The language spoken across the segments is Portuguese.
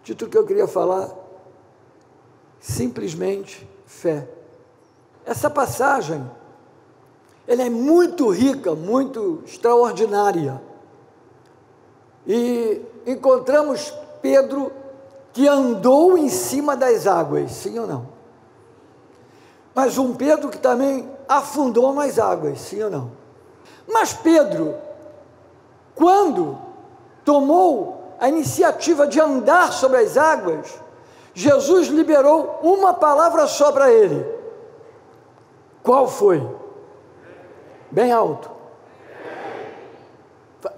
título que eu queria falar, simplesmente fé. Essa passagem, ela é muito rica, muito extraordinária. E encontramos Pedro que andou em cima das águas, sim ou não? Mas um Pedro que também afundou nas águas, sim ou não? Mas Pedro, quando tomou a iniciativa de andar sobre as águas, Jesus liberou uma palavra só para ele. Qual foi? Bem alto.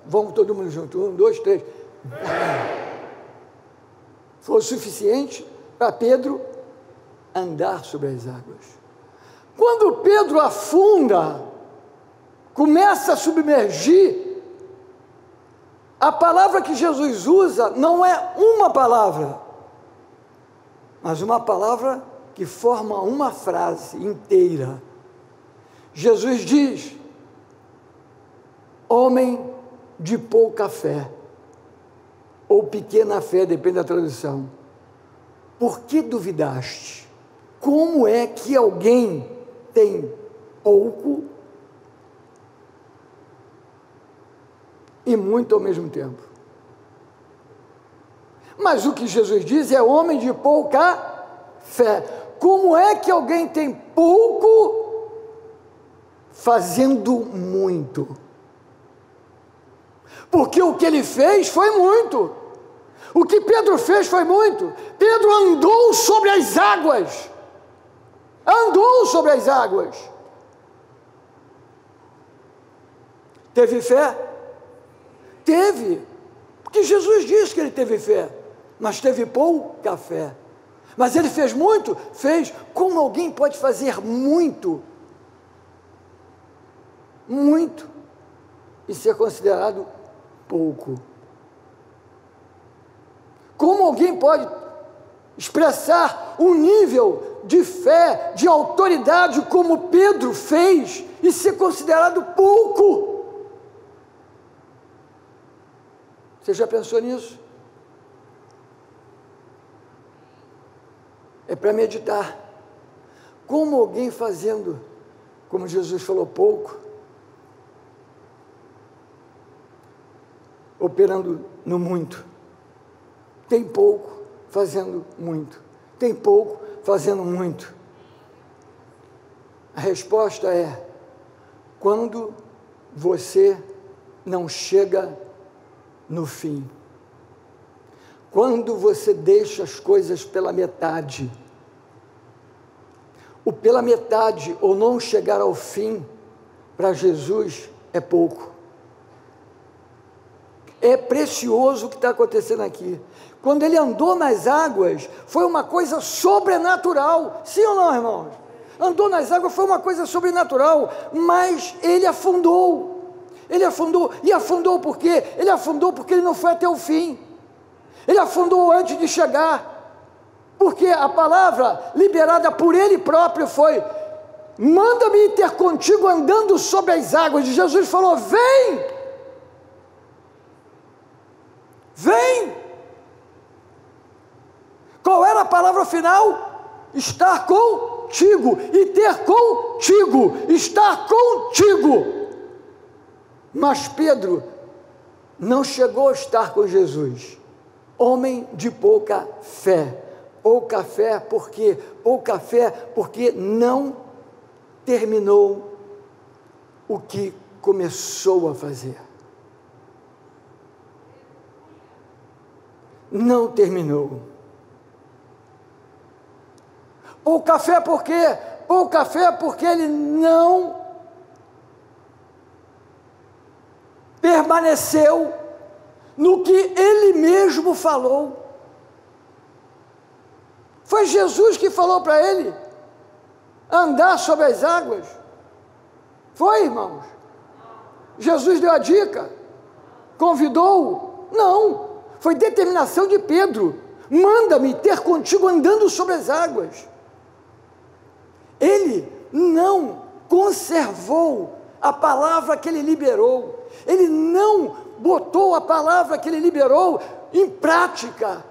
Vamos todo mundo junto, 1, 2, 3. Foi o suficiente para Pedro andar sobre as águas. Quando Pedro afunda, começa a submergir, a palavra que Jesus usa não é uma palavra, mas uma palavra que forma uma frase inteira. Jesus diz: homem de pouca fé, ou pequena fé, depende da tradução, por que duvidaste? Como é que alguém tem pouco e muito ao mesmo tempo? Mas o que Jesus diz é homem de pouca fé. Como é que alguém tem pouco fazendo muito? Porque o que ele fez foi muito. O que Pedro fez foi muito. Pedro andou sobre as águas. Andou sobre as águas. Teve fé? Teve. Porque Jesus disse que ele teve fé. Mas teve pouca fé. Mas ele fez muito? Fez. Como alguém pode fazer muito? Muito. E ser considerado pouco? Como alguém pode expressar um nível de fé, de autoridade, como Pedro fez, e ser considerado pouco? Você já pensou nisso? É para meditar. Como alguém fazendo, como Jesus falou, pouco, operando no muito. Tem pouco fazendo muito. Tem pouco fazendo muito. A resposta é: quando você não chega no fim. Quando você deixa as coisas pela metade. O pela metade ou não chegar ao fim, para Jesus é pouco. É precioso o que está acontecendo aqui. Quando ele andou nas águas, foi uma coisa sobrenatural. Sim ou não, irmãos? Andou nas águas, foi uma coisa sobrenatural, mas ele afundou. Ele afundou. E afundou por quê? Ele afundou porque ele não foi até o fim. Ele afundou antes de chegar. Porque a palavra liberada por ele próprio foi: manda-me ir ter contigo andando sobre as águas. E Jesus falou: vem! Vem! Qual era a palavra final? Estar contigo, e ter contigo, estar contigo. Mas Pedro não chegou a estar com Jesus. Homem de pouca fé. Pouca fé por quê? Pouca fé porque não terminou o que começou a fazer. Não terminou. Pouca fé por quê? Pouca fé porque ele não permaneceu no que ele mesmo falou. Foi Jesus que falou para ele andar sobre as águas. Foi, irmãos? Jesus deu a dica? Convidou-o? Não. Foi determinação de Pedro. Manda-me ter contigo andando sobre as águas. Ele não conservou a palavra que ele liberou. Ele não botou a palavra que ele liberou em prática.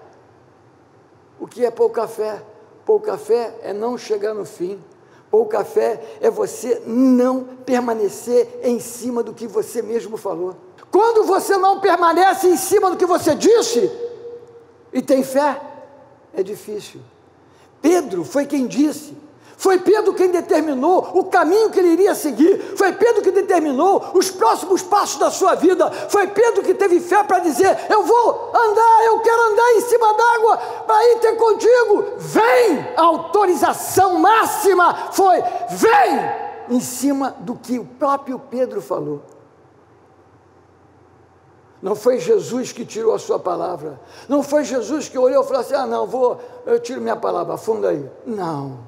O que é pouca fé? Pouca fé é não chegar no fim. Pouca fé é você não permanecer em cima do que você mesmo falou. Quando você não permanece em cima do que você disse e tem fé, é difícil. Pedro foi quem disse, foi Pedro quem determinou o caminho que ele iria seguir, foi Pedro que determinou os próximos passos da sua vida, foi Pedro que teve fé para dizer: eu vou andar, eu quero andar em cima d'água para ir ter contigo, vem. A autorização máxima foi: vem, em cima do que o próprio Pedro falou. Não foi Jesus que tirou a sua palavra, não foi Jesus que olhou e falou assim: não, eu tiro minha palavra, afunda aí. Não,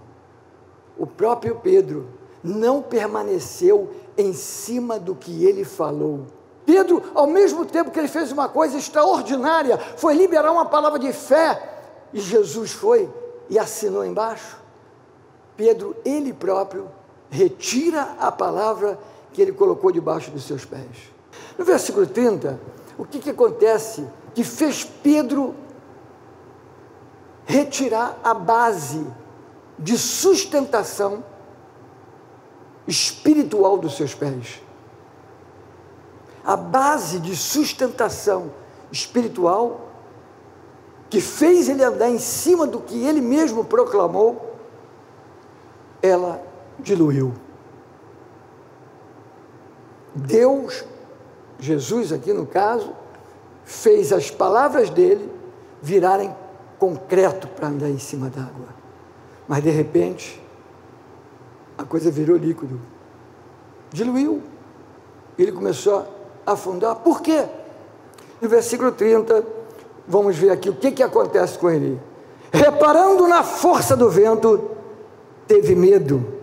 o próprio Pedro não permaneceu em cima do que ele falou. Pedro, ao mesmo tempo que ele fez uma coisa extraordinária, foi liberar uma palavra de fé, e Jesus foi e assinou embaixo. Pedro, ele próprio, retira a palavra que ele colocou debaixo dos seus pés. No versículo 30, o que acontece que fez Pedro retirar a base de sustentação espiritual dos seus pés? A base de sustentação espiritual que fez ele andar em cima do que ele mesmo proclamou, ela diluiu. Deus, Jesus aqui no caso, fez as palavras dele virarem concreto para andar em cima d'água, mas de repente a coisa virou líquido, diluiu, ele começou a afundar. Por quê? No versículo 30, vamos ver aqui o que acontece com ele. Reparando na força do vento, teve medo.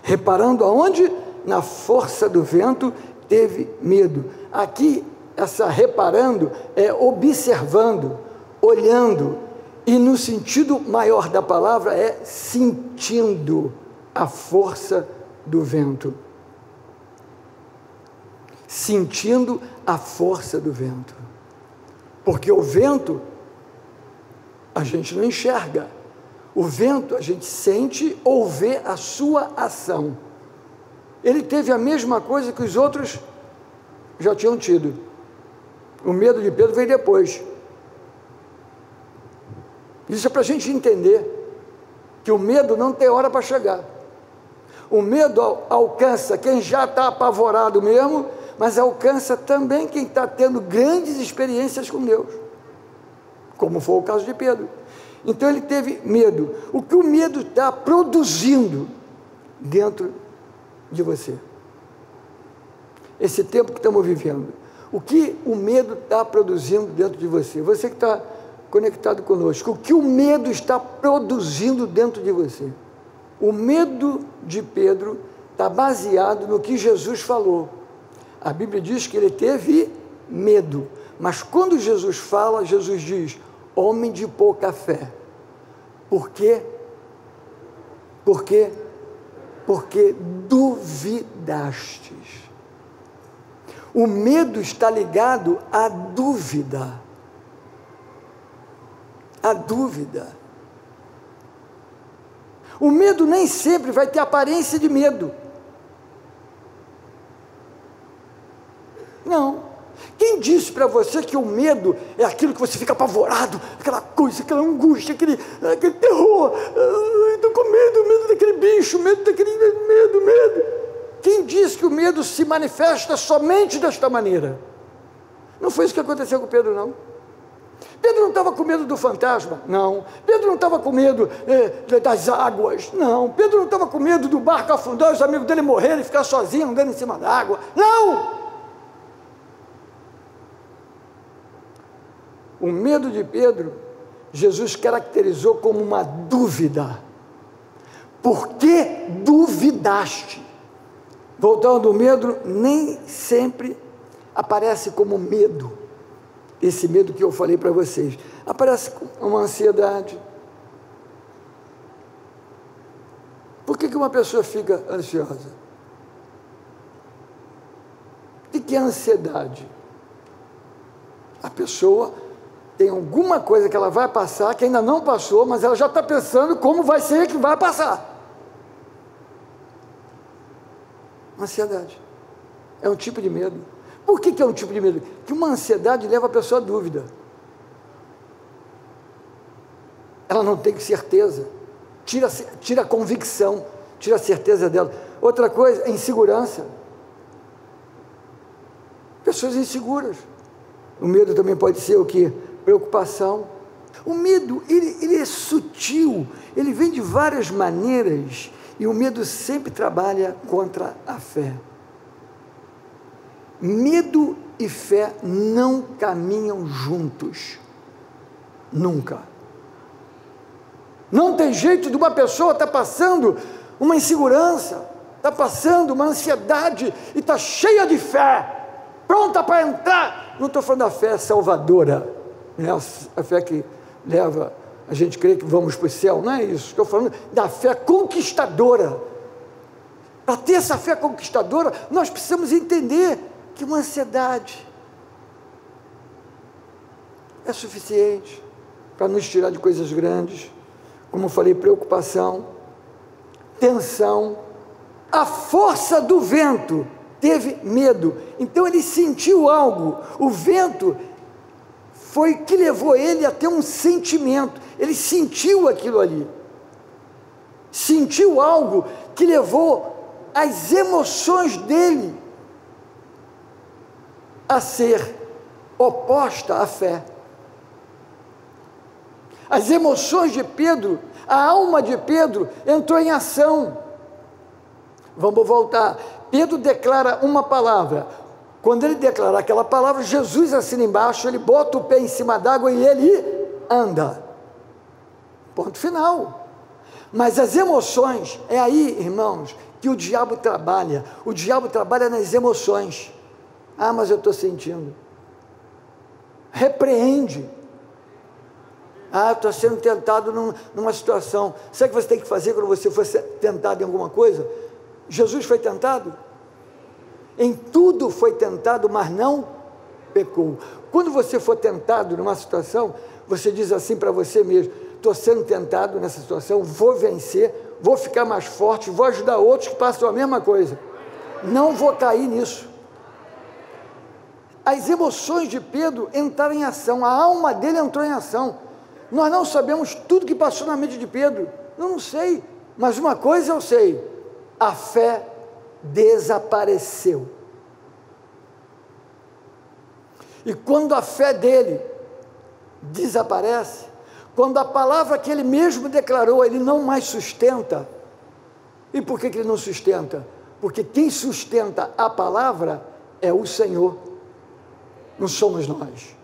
Reparando aonde? Na força do vento, teve medo. Aqui, essa reparando é observando, olhando, e no sentido maior da palavra é sentindo a força do vento. Sentindo a força do vento. Porque o vento a gente não enxerga. O vento a gente sente ou vê a sua ação. Ele teve a mesma coisa que os outros já tinham tido. O medo de Pedro veio depois. Isso é para a gente entender que o medo não tem hora para chegar. O medo alcança quem já está apavorado mesmo, mas alcança também quem está tendo grandes experiências com Deus, como foi o caso de Pedro. Então ele teve medo. O que o medo está produzindo dentro de você? Esse tempo que estamos vivendo, o que o medo está produzindo dentro de você? Você que está conectado conosco, o que o medo está produzindo dentro de você? O medo de Pedro está baseado no que Jesus falou. A Bíblia diz que ele teve medo, mas quando Jesus fala, Jesus diz: homem de pouca fé. Por quê? Porque duvidastes. O medo está ligado à dúvida. A dúvida. O medo nem sempre vai ter aparência de medo. Não. Quem disse para você que o medo é aquilo que você fica apavorado, aquela coisa, aquela angústia, aquele terror? Estou com medo daquele bicho, medo daquele medo. Quem disse que o medo se manifesta somente desta maneira? Não foi isso que aconteceu com Pedro, não. Pedro não estava com medo do fantasma, não. Pedro não estava com medo das águas, não. Pedro não estava com medo do barco afundar, os amigos dele morrerem e ficar sozinho andando em cima da água, não. O medo de Pedro, Jesus caracterizou como uma dúvida. Por que duvidaste? Voltando ao medo, nem sempre aparece como medo. Esse medo que eu falei para vocês. Aparece como uma ansiedade. Por que uma pessoa fica ansiosa? O que é ansiedade? A pessoa tem alguma coisa que ela vai passar, que ainda não passou, mas ela já está pensando como vai ser que vai passar. Ansiedade é um tipo de medo. Por que é um tipo de medo? Porque uma ansiedade leva a pessoa à dúvida. Ela não tem certeza, tira a convicção, tira a certeza dela. Outra coisa é insegurança. Pessoas inseguras. O medo também pode ser o quê? Preocupação. O medo, ele é sutil, ele vem de várias maneiras, e o medo sempre trabalha contra a fé. Medo e fé não caminham juntos, nunca. Não tem jeito de uma pessoa estar passando uma insegurança, está passando uma ansiedade, e está cheia de fé, pronta para entrar. Não estou falando da fé salvadora, né? A fé que leva a gente a crer que vamos para o céu, não é isso. Estou falando da fé conquistadora. Para ter essa fé conquistadora, nós precisamos entender que uma ansiedade é suficiente para nos tirar de coisas grandes, como eu falei, preocupação, tensão. A força do vento, teve medo, então ele sentiu algo, o vento foi que levou ele a ter um sentimento, ele sentiu aquilo ali, sentiu algo que levou as emoções dele a ser oposta à fé. As emoções de Pedro, a alma de Pedro entrou em ação. Vamos voltar. Pedro declara uma palavra. Quando ele declara aquela palavra, Jesus assina embaixo, ele bota o pé em cima d'água e ele anda. Ponto final. Mas as emoções, é aí, irmãos, que o diabo trabalha. O diabo trabalha nas emoções. Ah, mas eu estou sentindo. Repreende. Ah, estou sendo tentado numa situação. Sabe o que você tem que fazer quando você for tentado em alguma coisa? Jesus foi tentado? Em tudo foi tentado, mas não pecou. Quando você for tentado numa situação, você diz assim para você mesmo: estou sendo tentado nessa situação, vou vencer, vou ficar mais forte, vou ajudar outros que passam a mesma coisa. Não vou cair nisso. As emoções de Pedro entraram em ação, a alma dele entrou em ação. Nós não sabemos tudo que passou na mente de Pedro, eu não sei, mas uma coisa eu sei: a fé desapareceu. E quando a fé dele desaparece, quando a palavra que ele mesmo declarou, ele não mais sustenta. E por que ele não sustenta? Porque quem sustenta a palavra é o Senhor, não somos nós.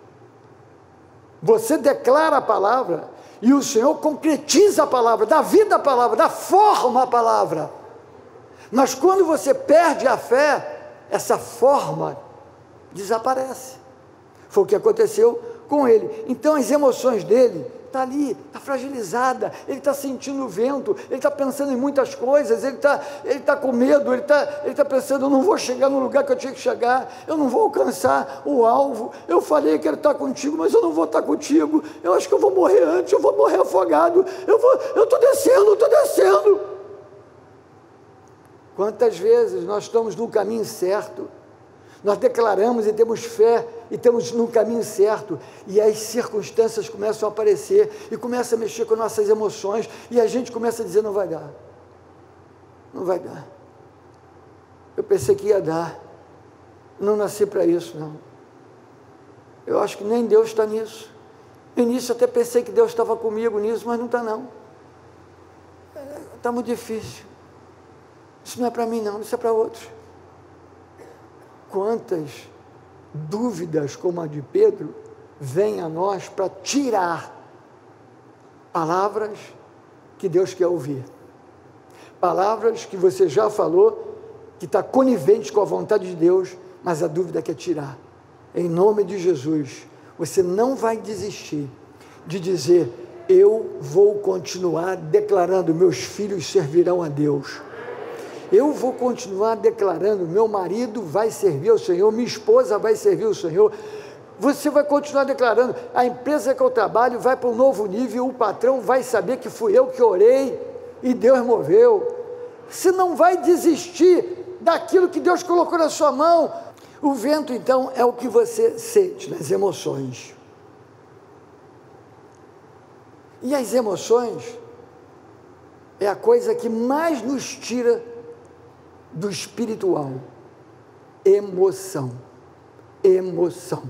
Você declara a palavra e o Senhor concretiza a palavra, dá vida à palavra, dá forma à palavra. Mas quando você perde a fé, essa forma desaparece. Foi o que aconteceu com ele. Então as emoções dele estão ali, está fragilizada, ele está sentindo o vento, ele está pensando em muitas coisas, ele está com medo, ele está pensando: eu não vou chegar no lugar que eu tinha que chegar, eu não vou alcançar o alvo, eu falei que ele está contigo, mas eu não vou estar contigo, eu acho que eu vou morrer antes, eu vou morrer afogado, eu estou descendo. Quantas vezes nós estamos no caminho certo, nós declaramos e temos fé, e estamos no caminho certo, e as circunstâncias começam a aparecer, e começam a mexer com nossas emoções, e a gente começa a dizer: não vai dar, não vai dar, eu pensei que ia dar, não nasci para isso não, eu acho que nem Deus está nisso, no início até pensei que Deus estava comigo nisso, mas não está não, está muito difícil, isso não é para mim não, isso é para outros. Quantas dúvidas como a de Pedro vêm a nós para tirar palavras que Deus quer ouvir, palavras que você já falou, que está conivente com a vontade de Deus, mas a dúvida quer tirar. Em nome de Jesus, você não vai desistir de dizer: eu vou continuar declarando, meus filhos servirão a Deus. Eu vou continuar declarando, meu marido vai servir ao Senhor, minha esposa vai servir ao Senhor. você vai continuar declarando, a empresa que eu trabalho vai para um novo nível, o patrão vai saber que fui eu que orei e Deus moveu. Você não vai desistir daquilo que Deus colocou na sua mão. O vento, então, é o que você sente nas emoções. E as emoções é a coisa que mais nos tira do espiritual. Emoção. Emoção.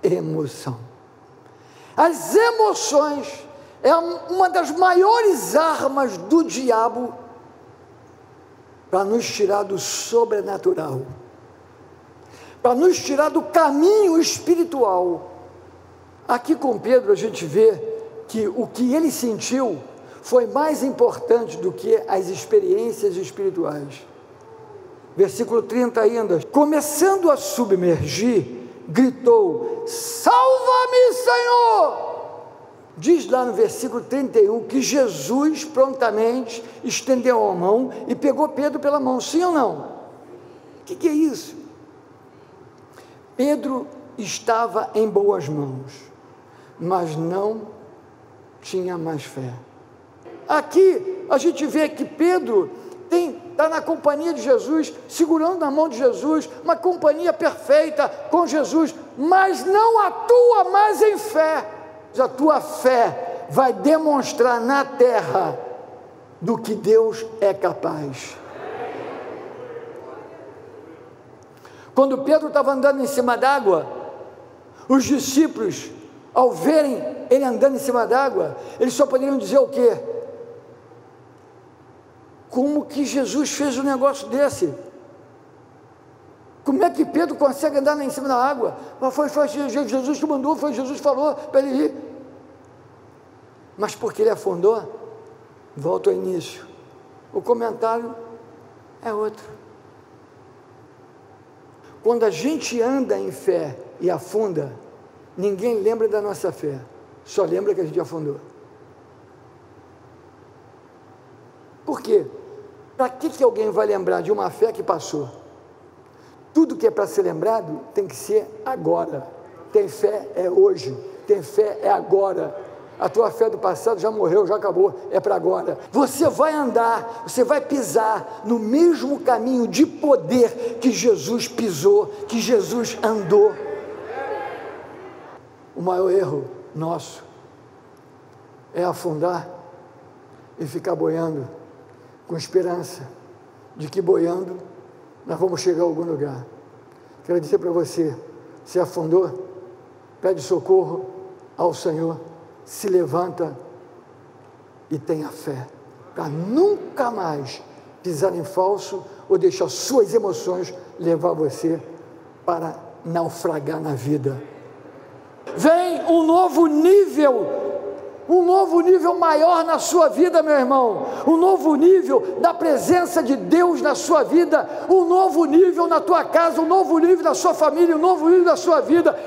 Emoção. As emoções é uma das maiores armas do diabo para nos tirar do sobrenatural, para nos tirar do caminho espiritual. Aqui com Pedro a gente vê que o que ele sentiu foi mais importante do que as experiências espirituais. Versículo 30 ainda, começando a submergir, gritou, salva-me, Senhor! Diz lá no versículo 31, que Jesus prontamente estendeu a mão e pegou Pedro pela mão, sim ou não? O que é isso? Pedro estava em boas mãos, mas não tinha mais fé. Aqui a gente vê que Pedro está na companhia de Jesus, segurando na mão de Jesus, uma companhia perfeita com Jesus, mas não atua mais em fé. A tua fé vai demonstrar na terra do que Deus é capaz. Quando Pedro estava andando em cima d'água, os discípulos, ao verem ele andando em cima d'água, eles só poderiam dizer o quê? Como que Jesus fez um negócio desse? Como é que Pedro consegue andar lá em cima da água? Foi Jesus que mandou, foi Jesus que falou para ele ir. Mas porque ele afundou, volta ao início. O comentário é outro. Quando a gente anda em fé e afunda, ninguém lembra da nossa fé, só lembra que a gente afundou. Por quê? Para que alguém vai lembrar de uma fé que passou? Tudo que é para ser lembrado tem que ser agora. Tem fé é hoje, tem fé é agora. A tua fé do passado já morreu, já acabou, é para agora. Você vai andar, você vai pisar no mesmo caminho de poder que Jesus pisou, que Jesus andou. O maior erro nosso é afundar e ficar boiando, com esperança de que boiando nós vamos chegar a algum lugar. Quero dizer para você, se afundou, pede socorro ao Senhor, se levanta e tenha fé, para nunca mais pisar em falso ou deixar suas emoções levar você para naufragar na vida. Vem um novo nível maior na sua vida, meu irmão, um novo nível da presença de Deus na sua vida, um novo nível na tua casa, um novo nível na sua família, um novo nível na sua vida.